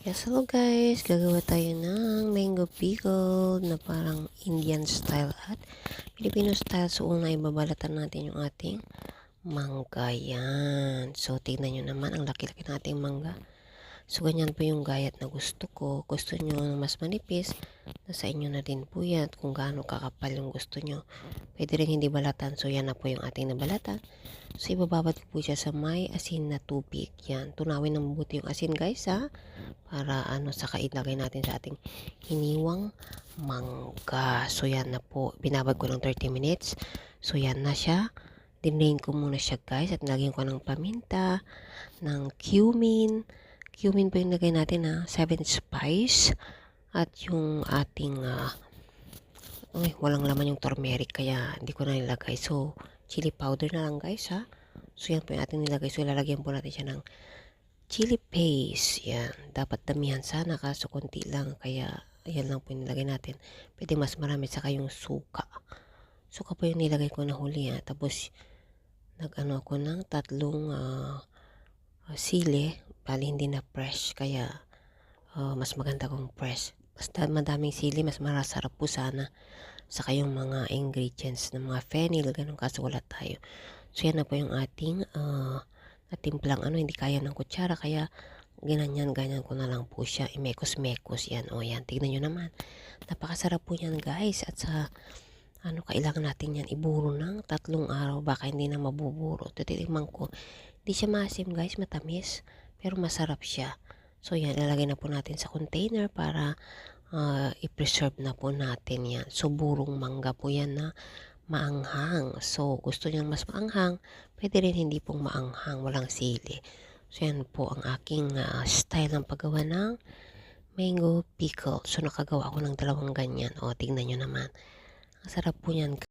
Yes, hello guys! Gagawa tayo ng mango pickle na parang Indian style at Filipino style. So, una ibabalatan natin yung ating mangga. Yan. So, tignan nyo naman ang laki-laki ng ating mangga. So, ganyan po yung gayat na gusto ko. Gusto nyo ng mas manipis, nasa inyo na din po yan kung gaano kakapal yung gusto nyo. Pwede rin hindi balatan. So, yan na po yung ating nabalatan. So, ibababad ko po siya sa may asin na tubig. Yan. Tunawin ng mabuti yung asin guys ha. Para saka ilagay natin sa ating hiniwang mangga. So, yan na po. Binabad ko ng 30 minutes. So, yan na siya. Dinain ko muna siya guys. At nilagyan ko ng paminta, ng cumin. Cumin po yung lagay natin ha. 7 spice. At yung ating, walang laman yung turmeric. Kaya hindi ko na nilagay. So, chili powder na lang guys ha. So, yan po yung ating nilagay. So, ilalagyan po natin siya ng chili paste. Yan. Dapat damihan sana kaso konti lang. Kaya, yan lang po yung nilagay natin. Pwede mas marami. Saka yung suka. Suka po yung nilagay ko na huli ha. Tapos, nag-ano ako ng tatlong sili. Bali, hindi na fresh. Kaya, mas maganda kung fresh. Basta madaming sili, mas marasarap po sana. Saka yung mga ingredients ng mga fennel. Ganun kaso wala tayo. So, yan na po yung ating natimplang hindi kaya ng kutsara. Kaya, ganyan ko na lang po siya. Imekos-mekos yan. O yan, tignan nyo naman. Napakasarap po yan guys. At sa, kailangan natin yan iburo ng 3 araw. Baka hindi na mabuburo. Tititikman ko. Hindi siya maasim guys, matamis. Pero masarap siya. So yan, ilalagay na po natin sa container para i-preserve na po natin yan. So, burong mangga po yan na maanghang. So, gusto niyang mas maanghang, pwede rin hindi pong maanghang, walang sili. So, yan po ang aking style ng paggawa ng mango pickle. So, nakagawa ako ng 2 ganyan. O, tingnan nyo naman. Ang sarap po yan.